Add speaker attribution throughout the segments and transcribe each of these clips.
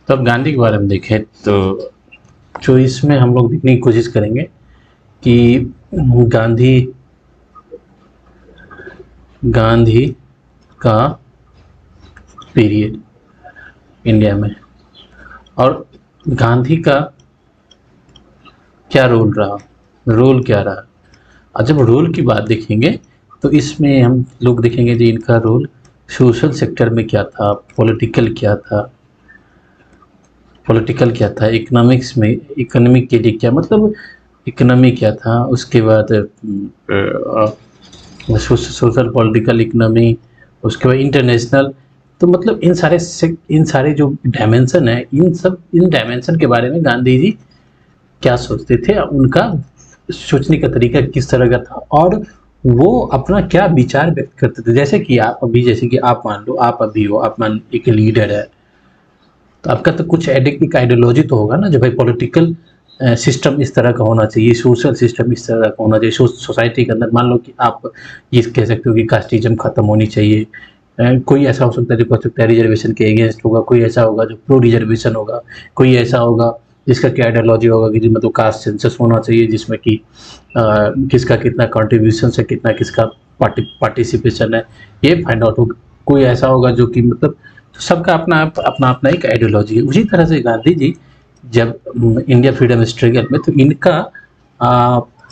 Speaker 1: तो अब गांधी के बारे में देखें तो जो इसमें हम लोग देखने की कोशिश करेंगे कि गांधी गांधी का पीरियड इंडिया में और गांधी का क्या रोल रहा, रोल क्या रहा। और जब रोल की बात देखेंगे तो इसमें हम लोग देखेंगे कि इनका रोल सोशल सेक्टर में क्या था, पॉलिटिकल क्या था, इकोनॉमिक्स में, इकोनॉमिक के लिए क्या मतलब, इकोनॉमी क्या था, उसके बाद सोशल पॉलिटिकल इकोनॉमी, उसके बाद इंटरनेशनल। तो मतलब इन सारे जो डायमेंशन है, इन डायमेंशन के बारे में गांधी जी क्या सोचते थे, उनका सोचने का तरीका किस तरह का था और वो अपना क्या विचार व्यक्त करते थे। जैसे कि आप मान लो, आप अभी हो, आप मान एक लीडर है, तो आपका तो कुछ एक आइडियोलॉजी तो होगा ना, जो भाई पॉलिटिकल सिस्टम इस तरह का होना चाहिए, सोशल सिस्टम इस तरह का होना चाहिए। सोसाइटी के अंदर मान लो कि आप ये कह सकते हो कि कास्टिज्म खत्म होनी चाहिए। कोई ऐसा हो सकता है जो कह सकता है रिजर्वेशन के अगेंस्ट होगा, कोई ऐसा होगा जो प्रो रिजर्वेशन होगा, कोई ऐसा होगा जिसका क्या आइडियोलॉजी होगा कि मतलब कास्ट सेंसस होना चाहिए, जिसमें कि किसका कितना कंट्रीब्यूशन है, कितना किसका पार्टिसिपेशन है, ये फाइंड आउट होगा। कोई ऐसा होगा जो कि मतलब सबका अपना एक आइडियोलॉजी है। उसी तरह से गांधी जी जब इंडिया फ्रीडम स्ट्रगल में, तो इनका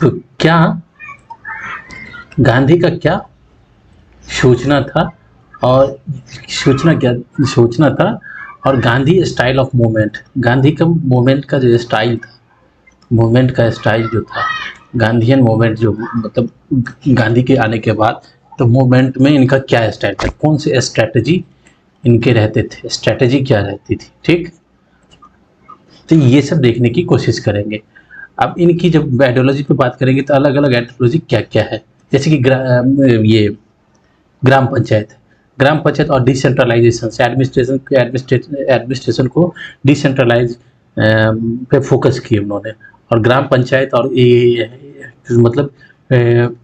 Speaker 1: तो क्या, गांधी का क्या सोचना था और सोचना था और Gandhi style of movement, Gandhi का मूवमेंट का जो स्टाइल था, मूवमेंट का स्टाइल जो था, गांधीयन मूवमेंट जो मतलब गांधी के आने के बाद, तो मूवमेंट में इनका क्या स्टाइल था, कौन से स्ट्रैटेजी इनके रहते थे, स्ट्रैटेजी क्या रहती थी। ठीक, तो ये सब देखने की कोशिश करेंगे। अब इनकी जब आइडियोलॉजी पे बात करेंगे तो अलग अलग आइडियोलॉजी क्या क्या है, जैसे कि ये ग्राम पंचायत, और डिसेंट्रलाइजेशन से एडमिनिस्ट्रेशन को डिसेंट्रलाइज पे फोकस किए उन्होंने। और ग्राम पंचायत और ये मतलब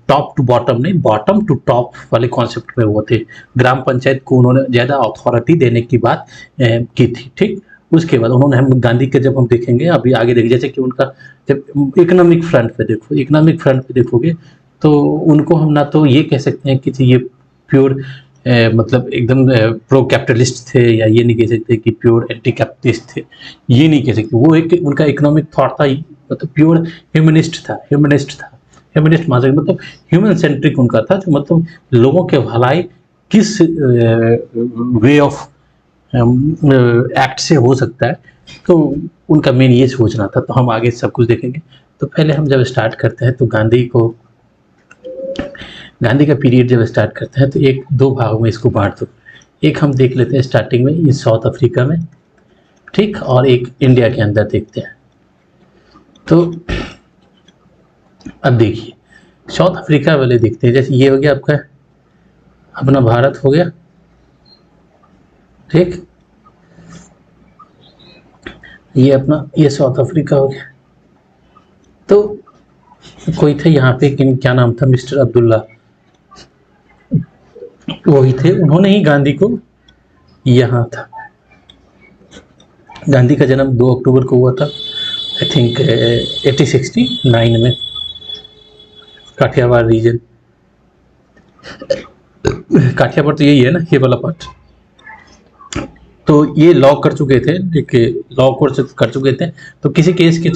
Speaker 1: टॉप टू बॉटम नहीं, बॉटम टू टॉप वाले कॉन्सेप्ट पे वो थे। ग्राम पंचायत को उन्होंने ज़्यादा अथॉरिटी देने की बात की थी। ठीक, उसके बाद उन्होंने, हम गांधी के जब हम देखेंगे अभी आगे देखेंगे, जैसे कि उनका जब इकोनॉमिक फ्रंट पे देखोगे तो उनको हम ना तो ये कह सकते हैं कि ये प्योर मतलब एकदम प्रो कैपिटलिस्ट थे, या ये नहीं कह सकते कि प्योर एंटी कैपिटलिस्ट थे, ये नहीं कह सकते। वो एक उनका इकोनॉमिक थॉट था, मतलब प्योर ह्यूमनिस्ट माजर, मतलब ह्यूमन सेंट्रिक उनका था, जो मतलब लोगों के भलाई किस वे ऑफ एक्ट से हो सकता है, तो उनका मेन ये सोचना था। तो हम आगे सब कुछ देखेंगे। तो पहले हम जब स्टार्ट करते हैं तो गांधी का पीरियड जब स्टार्ट करते हैं तो एक दो भागों में इसको बांट दो। एक हम देख लेते हैं स्टार्टिंग में ये साउथ अफ्रीका में, ठीक, और एक इंडिया के अंदर देखते हैं। तो अब देखिए साउथ अफ्रीका वाले देखते हैं। जैसे ये हो गया आपका अपना भारत हो गया, ठीक, ये अपना ये साउथ अफ्रीका हो गया। तो कोई थे यहाँ पे, क्या नाम था, मिस्टर अब्दुल्ला, वही थे, उन्होंने ही गांधी को, यहाँ था, गांधी का जन्म 2 अक्टूबर को हुआ था, आई थिंक 1869 में, काठियावाड़ रीजन। काठियावाड़ तो यही है ना, ये वाला पार्ट। तो ये लॉ कर चुके थे, लॉ कोर्स कर चुके थे। तो किसी केस की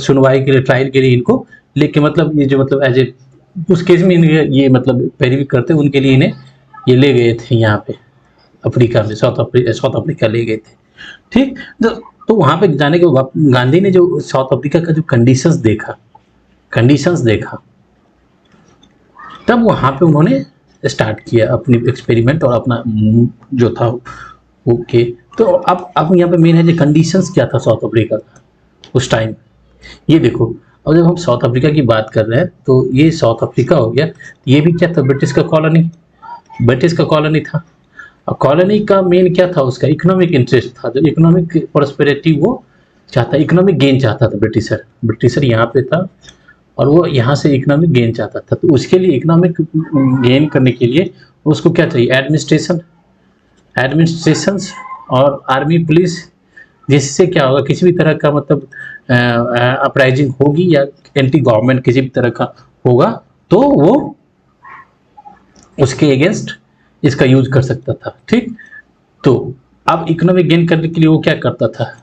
Speaker 1: सुनवाई के लिए, ट्रायल के लिए इनको लेके, मतलब ये जो मतलब एज ए उस केस में ये मतलब पैरवी करते, उनके लिए इन्हें ये ले गए थे यहाँ पे अफ्रीका में, साउथ अफ्रीका ले गए थे। ठीक, तो वहाँ पे जाने के बाद गांधी ने जो साउथ अफ्रीका का जो कंडीशंस देखा, तब वहाँ पे उन्होंने स्टार्ट किया अपनी एक्सपेरिमेंट और अपना जो था। ओके, तो अब यहाँ पे मेन है जो कंडीशंस क्या था साउथ अफ्रीका का उस टाइम, ये देखो। और जब हम साउथ अफ्रीका की बात कर रहे हैं तो ये साउथ अफ्रीका हो गया, ये भी क्या था, ब्रिटिश का कॉलोनी था। और कॉलोनी का मेन क्या था, उसका इकोनॉमिक इंटरेस्ट था, जो इकोनॉमिक प्रोस्पेरिटी वो चाहता, इकोनॉमिक गेन चाहता था। ब्रिटिशर यहाँ पे था और वो यहाँ से इकोनॉमिक गेन चाहता था। तो उसके लिए इकोनॉमिक गेन करने के लिए उसको क्या चाहिए, एडमिनिस्ट्रेशंस और आर्मी पुलिस जिससे क्या होगा, किसी भी तरह का मतलब अपराइजिंग होगी या एंटी गवर्नमेंट किसी भी तरह का होगा तो वो उसके अगेंस्ट इसका यूज कर सकता था। ठीक, तो अब इकोनॉमिक गेन करने के लिए वो क्या करता था,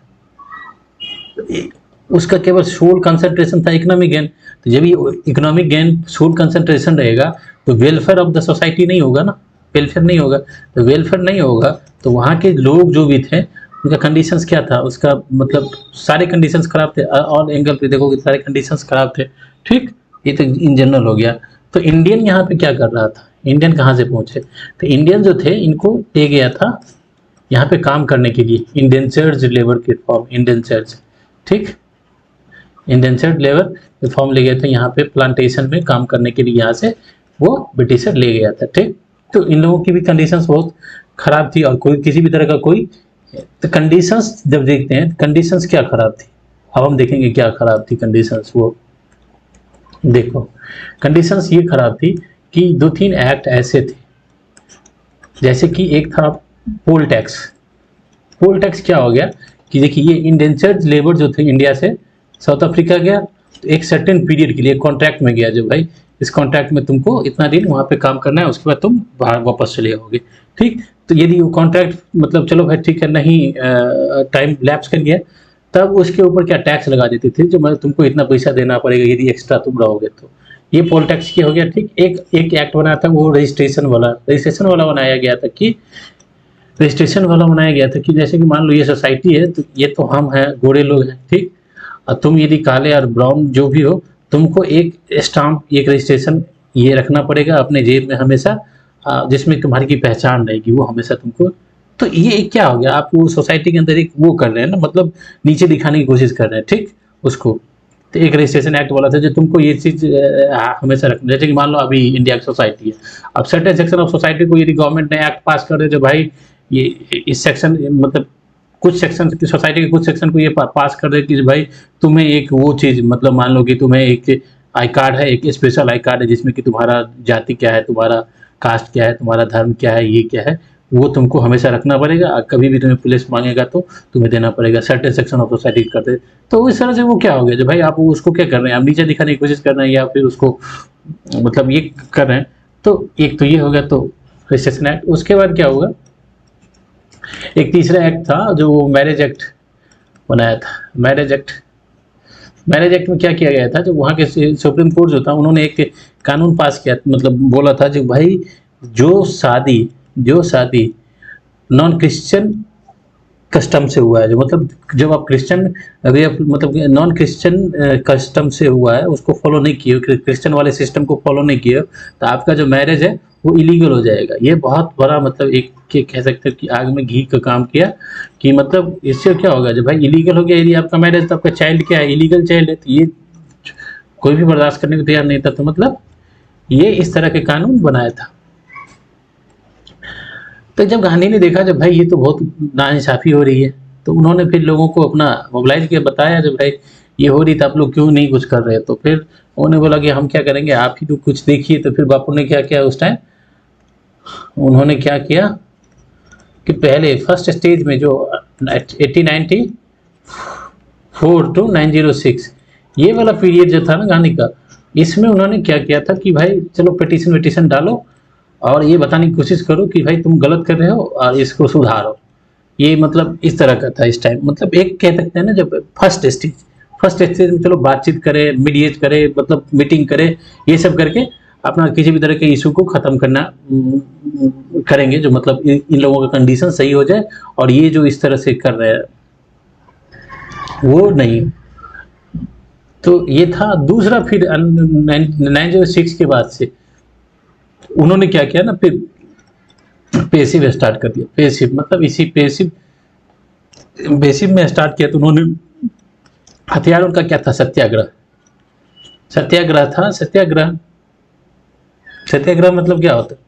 Speaker 1: उसका केवल सोल कंसंट्रेशन था इकोनॉमिक गेन। तो जब ये इकोनॉमिक गेन सोल कंसंट्रेशन रहेगा तो वेलफेयर ऑफ द सोसाइटी नहीं होगा ना, वेलफेयर नहीं होगा। तो वेलफेयर नहीं होगा तो वहाँ के लोग जो भी थे उनका कंडीशंस क्या था, उसका मतलब सारे कंडीशंस खराब थे, ऑल एंगल पे देखोगे सारे कंडीशंस खराब थे। ठीक, ये तो इन जनरल हो गया। तो इंडियन यहाँ पे क्या कर रहा था, इंडियन कहाँ से पहुंचे, तो इंडियन जो थे इनको ले गया था यहाँ पे काम करने के लिए इंडेंचर्ड लेबर के फॉर्म, इंडेंचर्ड। ठीक, इंडेंचर्ड लेबर के फॉर्म ले गए थे यहाँ पे प्लांटेशन में काम करने के लिए, यहाँ से वो ब्रिटिशर ले गया था। ठीक, तो इन लोगों की भी कंडीशंस बहुत खराब थी और कोई किसी भी तरह का कोई, तो कंडीशंस जब देखते हैं कंडीशंस क्या खराब थी, अब हम देखेंगे क्या खराब थी कंडीशंस। वो देखो कंडीशंस ये खराब थी कि 2-3 एक्ट ऐसे थे, जैसे कि एक था पोल टैक्स। पोल टैक्स क्या हो गया कि देखिए ये इंडेंचर्ड लेबर जो थे इंडिया से साउथ अफ्रीका गया, तो एक सर्टेन पीरियड के लिए कॉन्ट्रैक्ट में गया, जो भाई इस कॉन्ट्रैक्ट में तुमको इतना दिन वहाँ पे काम करना है, उसके बाद तुम बाहर वापस चले जाओगे। ठीक, तो यदि वो कॉन्ट्रैक्ट मतलब चलो भाई ठीक है नहीं टाइम लैप्स कर गया, तब उसके ऊपर क्या टैक्स लगा देते थे, जो मतलब तुमको इतना पैसा देना पड़ेगा यदि एक्स्ट्रा तुम रहोगे तो। ये पोल टैक्स क्या हो गया। ठीक, एक एक एक्ट बना था वो रजिस्ट्रेशन वाला बनाया गया था कि रजिस्ट्रेशन वाला बनाया गया था कि जैसे कि मान लो ये सोसाइटी है, तो ये तो हम हैं, गोरे लोग हैं। ठीक, और तुम यदि काले और ब्राउन जो भी हो, तुमको एक स्टाम्प, एक रजिस्ट्रेशन ये रखना पड़ेगा अपने जेब में हमेशा, जिसमें तुम्हारी की पहचान रहेगी वो हमेशा तुमको। तो ये एक क्या हो गया, आप वो सोसाइटी के अंदर एक वो कर रहे हैं ना, मतलब नीचे दिखाने की कोशिश कर रहे हैं। ठीक, उसको तो एक रजिस्ट्रेशन एक्ट वाला था जो तुमको ये चीज़ हमेशा रखना, जैसे कि मान लो अभी इंडिया की सोसाइटी है, अब सर्टेन सेक्शन ऑफ सोसाइटी को यदि गवर्नमेंट ने एक्ट पास कर दे जो भाई ये इस सेक्शन मतलब कुछ सेक्शन की सोसाइटी के कुछ सेक्शन को ये पास कर दे कि भाई तुम्हें एक वो चीज़ मतलब मान लो कि तुम्हें एक आई कार्ड है, एक स्पेशल आई कार्ड है जिसमें कि तुम्हारा जाति क्या है, तुम्हारा कास्ट क्या है, तुम्हारा धर्म क्या है, ये क्या है, वो तुमको हमेशा रखना पड़ेगा, कभी भी तुम्हें पुलिस मांगेगा तो तुम्हें देना पड़ेगा, सर्टेन सेक्शन ऑफ सोसाइटी कर दे। तो इस तरह से वो क्या हो गया जो भाई आप उसको क्या कर रहे हैं, आप नीचे दिखाने की कोशिश कर रहे हैं या फिर उसको मतलब ये कर रहे हैं। तो एक तो ये हो गया, तो रजिस्ट्रेशन एक्ट। उसके बाद क्या होगा, एक तीसरा एक्ट था जो मैरिज एक्ट बनाया था। मैरिज एक्ट में क्या किया गया था, जो वहाँ के सुप्रीम कोर्ट जो था उन्होंने एक कानून पास किया, मतलब बोला था जो भाई जो शादी नॉन क्रिश्चियन कस्टम से हुआ है, जो मतलब जब आप क्रिश्चियन अभी आप मतलब नॉन क्रिश्चियन कस्टम से हुआ है उसको फॉलो नहीं किए, क्रिश्चियन वाले सिस्टम को फॉलो नहीं किए, तो आपका जो मैरिज है वो इलीगल हो जाएगा। ये बहुत बड़ा मतलब एक कह सकते हैं कि आग में घी का काम किया कि मतलब इससे क्या होगा जब भाई इलीगल हो गया यदि आपका मैरिज, तो आपका चाइल्ड क्या है, इलीगल चाइल्ड है, तो ये कोई भी बर्दाश्त करने को तैयार नहीं था। तो मतलब ये इस तरह के कानून बनाया था। तो जब गांधी ने देखा जब भाई ये तो बहुत नाइंसाफ़ी हो रही है, तो उन्होंने फिर लोगों को अपना मोबिलाइज किया, बताया जब भाई ये हो रही, तो आप लोग क्यों नहीं कुछ कर रहे। तो फिर उन्होंने बोला कि हम क्या करेंगे, आप ही तो कुछ देखिए। तो फिर बापू ने क्या किया उस टाइम, उन्होंने क्या किया कि पहले फर्स्ट स्टेज में जो 1894 टू 906 ये वाला पीरियड जो था ना गांधी का, इसमें उन्होंने क्या किया था कि भाई चलो पिटीशन डालो और ये बताने की कोशिश करो कि भाई तुम गलत कर रहे हो और इसको सुधारो। ये मतलब इस तरह का था इस टाइम, मतलब एक कह सकते हैं ना जब फर्स्ट स्टेज में चलो बातचीत करे, मीडिएट करे, मतलब मीटिंग करे, ये सब करके अपना किसी भी तरह के इशू को ख़त्म करना करेंगे, जो मतलब इन लोगों का कंडीशन सही हो जाए और ये जो इस तरह से कर रहे हैं वो नहीं। तो ये था दूसरा। फिर 906 के बाद से उन्होंने क्या किया ना, फिर पेसिव स्टार्ट कर दिया। पेसिव मतलब इसी बेसिव में स्टार्ट किया। तो उन्होंने हथियार उनका क्या था, सत्याग्रह था। सत्याग्रह मतलब क्या होता है,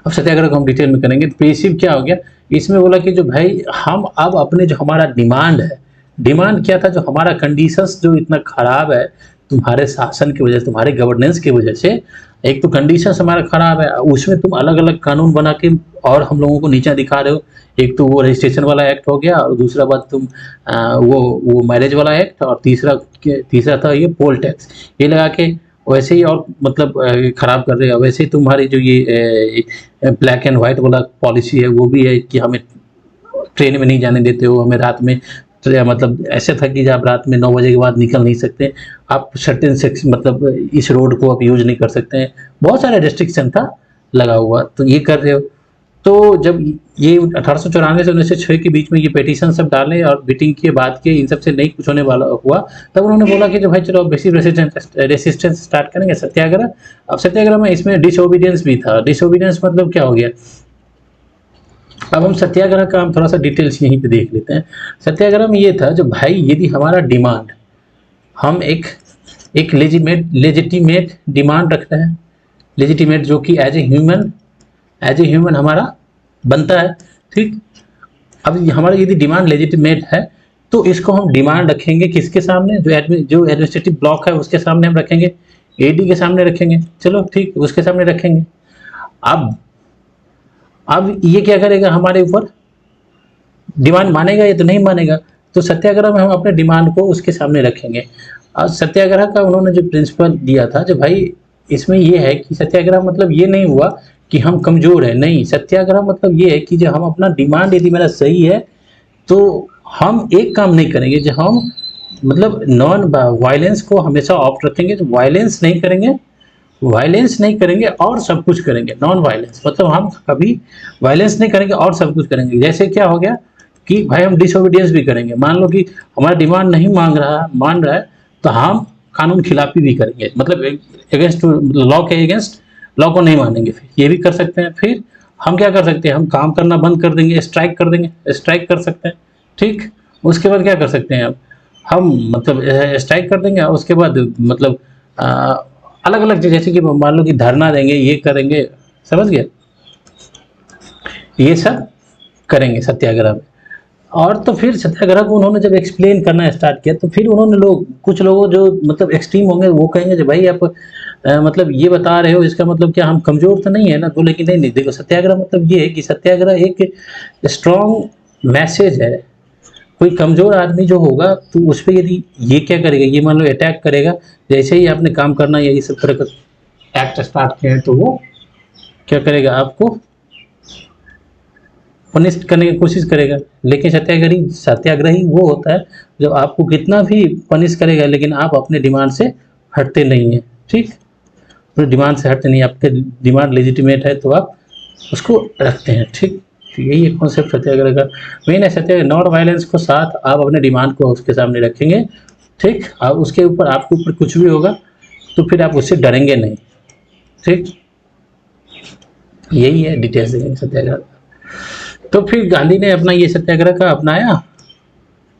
Speaker 1: अब सत्याग्रह को हम डिटेल में करेंगे। पेसिव क्या हो गया, इसमें बोला कि जो भाई हम अब अपने जो हमारा डिमांड क्या था, जो हमारा कंडीशंस जो इतना खराब है तुम्हारे शासन की वजह से, तुम्हारे गवर्नेंस की वजह से, एक तो कंडीशंस हमारा खराब है, उसमें तुम अलग अलग कानून बना के और हम लोगों को नीचा दिखा रहे हो। एक तो वो रजिस्ट्रेशन वाला एक्ट हो गया, और दूसरा बात तुम वो मैरिज वाला एक्ट, और तीसरा था ये पोल टैक्स, ये लगा के वैसे ही और मतलब खराब कर रहे हो। वैसे ही तुम्हारी जो ये ब्लैक एंड व्हाइट वाला पॉलिसी है वो भी है कि हमें ट्रेन में नहीं जाने देते हो, हमें रात में, तो या मतलब ऐसा था कि आप रात में 9 बजे के बाद निकल नहीं सकते, आप सर्टेन सेक्स मतलब इस रोड को आप यूज नहीं कर सकते हैं, बहुत सारे रेस्ट्रिक्शन था लगा हुआ, तो ये कर रहे हो। तो जब ये 1894 से 1906 के बीच में ये पेटिशन सब डाले और बीटिंग के बाद के इन सब से नहीं कुछ होने वाला हुआ, तब उन्होंने बोला कि जो भाई चलो बेसिक रेसिस्टेंस स्टार्ट करेंगे, सत्याग्रह। अब सत्याग्रह में इसमें डिसोबीडियंस भी था। डिसोबीडियंस मतलब क्या हो गया, अब हम सत्याग्रह का हम थोड़ा सा डिटेल्स यहीं पे देख लेते हैं। सत्याग्रह में ये था जो भाई यदि हमारा डिमांड, हम एक लेजिटिमेट डिमांड रखते हैं, लेजिटिमेट जो कि एज ए ह्यूमन हमारा बनता है, ठीक। अब हमारा यदि डिमांड लेजिटिमेट है तो इसको हम डिमांड रखेंगे किसके सामने, जो एडमिनिस्ट्रेटिव ब्लॉक है उसके सामने हम रखेंगे, एडी के सामने रखेंगे, चलो ठीक, उसके सामने रखेंगे। अब ये क्या करेगा, हमारे ऊपर डिमांड मानेगा या तो नहीं मानेगा। तो सत्याग्रह में हम अपने डिमांड को उसके सामने रखेंगे। और सत्याग्रह का उन्होंने जो प्रिंसिपल दिया था, जो भाई इसमें ये है कि सत्याग्रह मतलब ये नहीं हुआ कि हम कमजोर है, नहीं, सत्याग्रह मतलब ये है कि जो हम अपना डिमांड यदि मेरा सही है तो हम एक काम नहीं करेंगे, जो हम मतलब नॉन वायलेंस को हमेशा ऑप्ट रखेंगे, जो वायलेंस नहीं करेंगे और सब कुछ करेंगे। नॉन वायलेंस मतलब हम कभी वायलेंस नहीं करेंगे और सब कुछ करेंगे। जैसे क्या हो गया कि भाई हम डिसोबीडियंस भी करेंगे, मान लो कि हमारा डिमांड नहीं मान रहा है तो हम कानून खिलाफी भी करेंगे, मतलब अगेंस्ट लॉ के अगेंस्ट, लॉ को नहीं मानेंगे, फिर ये भी कर सकते हैं। फिर हम क्या कर सकते हैं, हम काम करना बंद कर देंगे, स्ट्राइक कर सकते हैं, ठीक। उसके बाद क्या कर सकते हैं, अब हम मतलब स्ट्राइक कर देंगे, उसके बाद मतलब अलग अलग चीज, जैसे कि मान लो कि धरना देंगे, ये करेंगे, समझ गए, ये सब करेंगे सत्याग्रह में। और तो फिर सत्याग्रह को उन्होंने जब एक्सप्लेन करना स्टार्ट किया तो फिर उन्होंने कुछ लोगों जो मतलब एक्सट्रीम होंगे वो कहेंगे कि भाई आप मतलब ये बता रहे हो, इसका मतलब क्या हम कमजोर तो नहीं है ना। बोले कि नहीं, देखो सत्याग्रह मतलब ये है कि सत्याग्रह एक स्ट्रॉन्ग मैसेज है। कोई कमजोर आदमी जो होगा तो उस पर यदि ये क्या करेगा, ये मान लो अटैक करेगा, जैसे ही आपने काम करना या ये सब तरह का एक्ट स्टार्ट किया है तो वो क्या करेगा, आपको पनिश करने की कोशिश करेगा। लेकिन सत्याग्रही वो होता है जो आपको कितना भी पनिश करेगा लेकिन आप अपने डिमांड से हटते नहीं हैं, ठीक, अपने डिमांड से हटते नहीं, आपके डिमांड लेजिटिमेट है तो आप उसको रखते हैं, ठीक। तो यही एक कॉन्सेप्ट सत्याग्रह का मेन है। सत्याग्रह नॉन वायलेंस को साथ आप अपने डिमांड को उसके सामने रखेंगे, ठीक। आप उसके ऊपर आपके ऊपर कुछ भी होगा तो फिर आप उससे डरेंगे नहीं, ठीक। यही है डिटेल्स सत्याग्रह। तो फिर गांधी ने अपना ये सत्याग्रह का अपनाया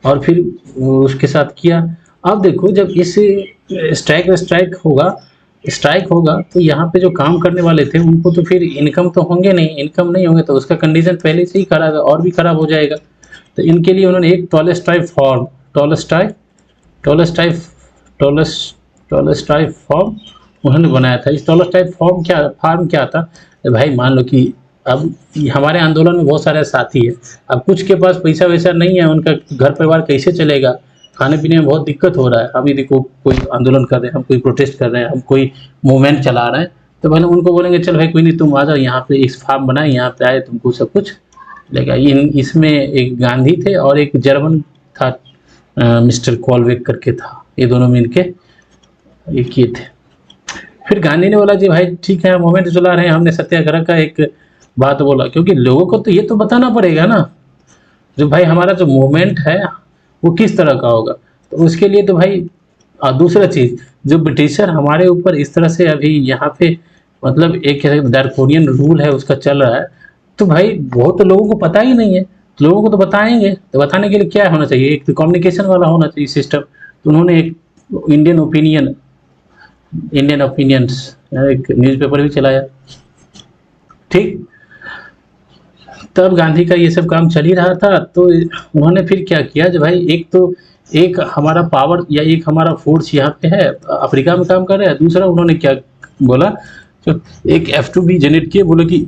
Speaker 1: और फिर उसके साथ किया। अब देखो जब इस स्ट्राइक होगा तो यहाँ पे जो काम करने वाले थे उनको तो फिर इनकम तो होंगे नहीं, इनकम नहीं होंगे तो उसका कंडीशन पहले से ही खराब है और भी खराब हो जाएगा। तो इनके लिए उन्होंने एक टॉलस्टाई फॉर्म उन्होंने बनाया था। इस टॉलस्टाई फार्म क्या था, भाई मान लो कि अब हमारे आंदोलन में बहुत सारे साथी है, अब कुछ के पास पैसा वैसा नहीं है, उनका घर परिवार कैसे चलेगा, खाने पीने में बहुत दिक्कत हो रहा है। अभी देखो कोई आंदोलन कर रहे हैं, हम कोई प्रोटेस्ट कर रहे हैं, हम कोई मूवमेंट चला रहे हैं, तो पहले उनको बोलेंगे चल भाई कोई नहीं, तुम आ जाओ यहाँ पे, इस फार्म बनाए, यहाँ पे आए, तुमको सब कुछ लेगा। इसमें एक गांधी थे और एक जर्मन था, मिस्टर कॉलवेक करके था, ये दोनों मिलके एक ये थे। फिर गांधी ने बोला जी भाई ठीक है, मूवमेंट चला रहे हैं, हमने सत्याग्रह का एक बात बोला, क्योंकि लोगों को तो ये तो बताना पड़ेगा ना, जो भाई हमारा जो मूवमेंट है वो किस तरह का होगा। तो उसके लिए तो भाई दूसरा चीज, जो ब्रिटिशर हमारे ऊपर इस तरह से अभी यहाँ पे मतलब एक ड्रैकोनियन रूल है उसका चल रहा है, तो भाई बहुत लोगों को पता ही नहीं है, तो लोगों को तो बताएंगे, तो बताने के लिए क्या होना चाहिए, एक तो कम्युनिकेशन वाला होना चाहिए सिस्टम। तो उन्होंने एक इंडियन ओपिनियंस एक न्यूज़पेपर भी चलाया, ठीक। तब गांधी का ये सब काम चल ही रहा था, तो उन्होंने फिर क्या किया, जो भाई एक हमारा पावर या एक हमारा फोर्स यहाँ पे है, अफ्रीका में काम कर रहा है, दूसरा उन्होंने क्या बोला तो एक F2B जनरेट किए, बोले कि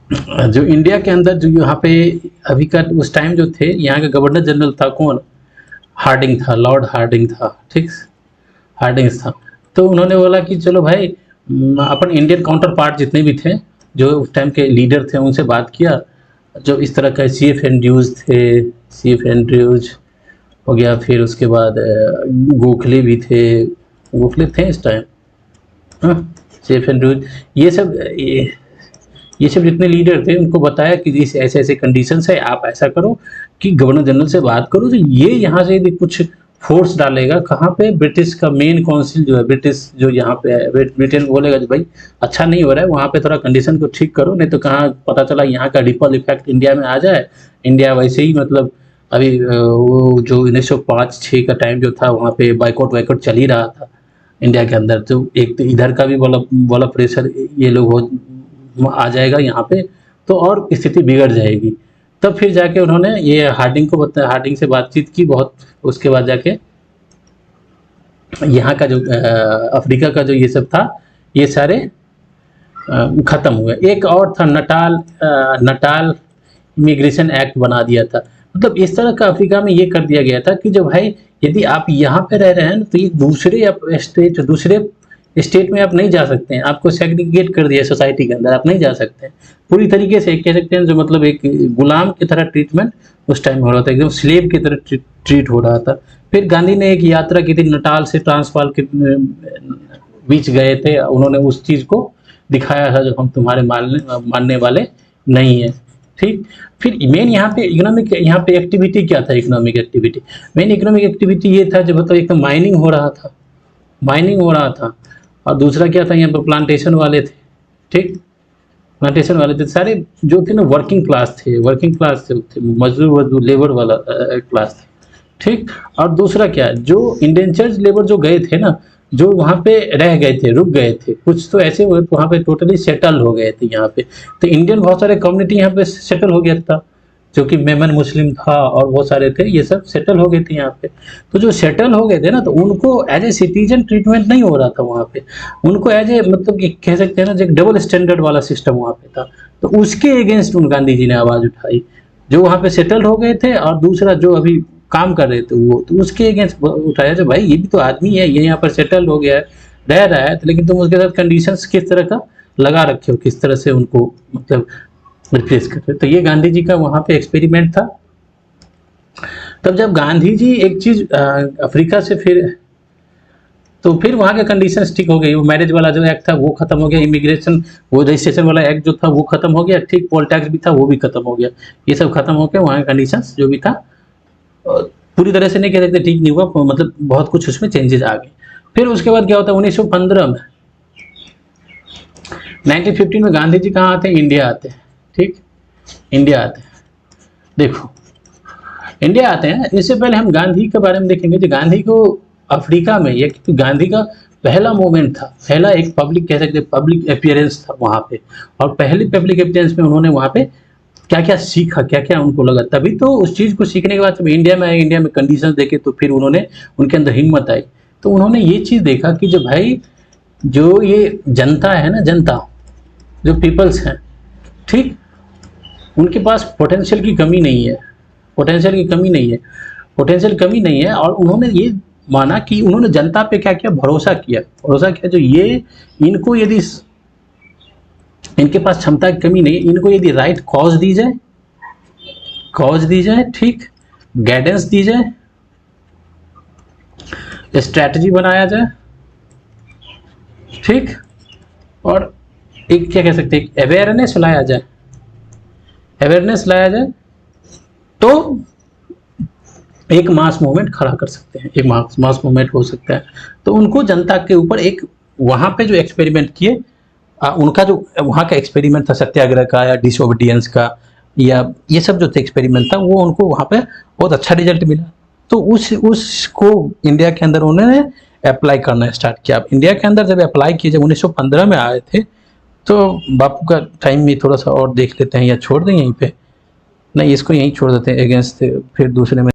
Speaker 1: जो इंडिया के अंदर जो यहाँ पे अभी का उस टाइम जो थे यहाँ का गवर्नर जनरल था कौन, हार्डिंग था, लॉर्ड हार्डिंग था, ठीक, हार्डिंग था। तो उन्होंने बोला कि चलो भाई अपन इंडियन काउंटर पार्ट जितने भी थे जो उस टाइम के लीडर थे उनसे बात किया, जो इस तरह का CF एंड्रयूज थे, CF एंड्रयूज हो गया, फिर उसके बाद गोखले भी थे, गोखले थे इस टाइम, हाँ, CF एंड्रयूज, ये सब जितने लीडर थे उनको बताया कि इस ऐसे ऐसे कंडीशंस है, आप ऐसा करो कि गवर्नर जनरल से बात करो, तो ये यहाँ से यदि कुछ फोर्स डालेगा कहाँ पे, ब्रिटिश का मेन काउंसिल जो है, ब्रिटिश जो यहाँ पे है, ब्रिटेन बोलेगा कि भाई अच्छा नहीं हो रहा है वहाँ पे, थोड़ा कंडीशन को ठीक करो, नहीं तो कहाँ पता चला यहाँ का रिपल इफेक्ट इंडिया में आ जाए। इंडिया वैसे ही मतलब अभी वो जो 1905-6 का टाइम जो था वहाँ पे बाइकआउट वाइकआउट चल ही रहा था इंडिया के अंदर, तो एक तो इधर का भी वाला प्रेशर ये लोग हो आ जाएगा यहाँ पे, तो और स्थिति बिगड़ जाएगी। तब फिर जाके उन्होंने ये हार्डिंग को बताया, हार्डिंग से बातचीत की बहुत, उसके बाद जाके यहाँ का जो अफ्रीका का जो ये सब था ये सारे ख़त्म हुए। एक और था नटाल इमिग्रेशन एक्ट बना दिया था, मतलब इस तरह का अफ्रीका में ये कर दिया गया था कि जो भाई यदि आप यहाँ पे रह रहे हैं तो ये दूसरे स्टेट में आप नहीं जा सकते हैं, आपको सेग्रीगेट कर दिया सोसाइटी के अंदर, आप नहीं जा सकते हैं पूरी तरीके से, कह सकते हैं जो मतलब एक गुलाम की तरह ट्रीटमेंट उस टाइम हो रहा था, एकदम स्लेव की तरह ट्रीट हो रहा था। फिर गांधी ने एक यात्रा की थी, नटाल से ट्रांसवाल के बीच गए थे, उन्होंने उस चीज़ को दिखाया था जो हम तुम्हारे मानने वाले नहीं है, ठीक। फिर मेन यहाँ पे एक्टिविटी क्या था, economic activity, main economic activity ये था जो मतलब एक तो माइनिंग हो रहा था, और दूसरा क्या था यहाँ पर प्लांटेशन वाले थे, ठीक, प्लांटेशन वाले थे सारे जो थे ना, वर्किंग क्लास थे, मजदूर लेबर वाला क्लास थे, ठीक। और दूसरा क्या, जो इंडेंचर्ड लेबर जो गए थे ना, जो वहाँ पे रह गए थे, रुक गए थे, कुछ तो ऐसे वहाँ पे टोटली सेटल हो गए थे यहाँ पे, तो इंडियन बहुत सारे कम्युनिटी यहाँ पे सेटल हो गया था, जो कि मेमन मुस्लिम था और बहुत सारे थे, ये सब सेटल हो गए थे यहाँ पे। तो जो सेटल हो गए थे ना, तो उनको एज ए सिटीजन ट्रीटमेंट नहीं हो रहा था वहाँ पे, उनको एज ए मतलब कह सकते हैं ना, जो एक डबल स्टैंडर्ड वाला सिस्टम वहाँ पे था, तो उसके अगेंस्ट उन गांधी जी ने आवाज़ उठाई, जो वहाँ पे सेटल हो गए थे और दूसरा जो अभी काम कर रहे थे वो, तो उसके अगेंस्ट उठाया जो भाई ये भी तो आदमी है, ये यहाँ पर सेटल हो गया है, रह रहा है, तो लेकिन तुम उसके साथ कंडीशंस किस तरह का लगा रखे हो, किस तरह से उनको मतलब रिप्लेस कर रहे। तो ये गांधी जी का वहाँ पे एक्सपेरिमेंट था। तब जब गांधी जी एक चीज अफ्रीका से फिर वहाँ के कंडीशंस ठीक हो गई, वो मैरिज वाला जो एक्ट था वो खत्म हो गया, इमिग्रेशन वो रजिस्ट्रेशन वाला एक्ट जो था वो खत्म हो गया, ठीक, पोल टैक्स भी था वो भी खत्म हो गया, ये सब खत्म हो गया, वहाँ के कंडीशंस जो भी था पूरी तरह से नहीं कह सकते ठीक नहीं हुआ, मतलब बहुत कुछ उसमें चेंजेस आ गए। फिर उसके बाद क्या होता है 1915 में, 1915 में गांधी जी कहाँ आते हैं, इंडिया आते हैं, ठीक, इंडिया आते हैं। देखो इंडिया आते हैं, इससे पहले हम गांधी के बारे में देखेंगे, जो गांधी को अफ्रीका में ये गांधी का पहला मूवमेंट था, पहला एक पब्लिक कह सकते पब्लिक अपीयरेंस था वहाँ पे, और पहली पब्लिक अपीयरेंस में उन्होंने वहाँ पे क्या क्या सीखा, क्या क्या उनको लगा, तभी तो उस चीज़ को सीखने के बाद जब इंडिया में आए, इंडिया में कंडीशन देखे, तो फिर उन्होंने उनके अंदर हिम्मत आई, तो उन्होंने ये चीज़ देखा कि जो भाई जो ये जनता है ना, जनता जो पीपल्स हैं, ठीक, उनके पास पोटेंशियल की कमी नहीं है, पोटेंशियल कमी नहीं है, और उन्होंने ये माना कि उन्होंने जनता पे क्या क्या भरोसा किया, जो ये इनको यदि इनके पास क्षमता की कमी नहीं है, इनको यदि राइट कॉज दी जाए, ठीक, गाइडेंस दी जाए, स्ट्रैटेजी बनाया जाए, ठीक, और एक क्या कह सकते हैं अवेयरनेस लाया जाए, तो एक मास मूवमेंट खड़ा कर सकते हैं, एक मास मूवमेंट हो सकता है। तो उनको जनता के ऊपर एक वहाँ पे जो एक्सपेरिमेंट किए, उनका जो वहाँ का एक्सपेरिमेंट था सत्याग्रह का या डिसओबीडियंस का, या ये सब जो थे एक्सपेरिमेंट था, वो उनको वहाँ पे बहुत अच्छा रिजल्ट मिला, तो उसको इंडिया के अंदर उन्होंने अप्लाई करना स्टार्ट किया। अब इंडिया के अंदर जब अप्लाई किए, जब 1915 में आए थे, तो बापू का टाइम में थोड़ा सा और देख लेते हैं, या छोड़ दें यहीं पे, नहीं इसको यहीं छोड़ देते हैं अगेंस्ट, फिर दूसरे में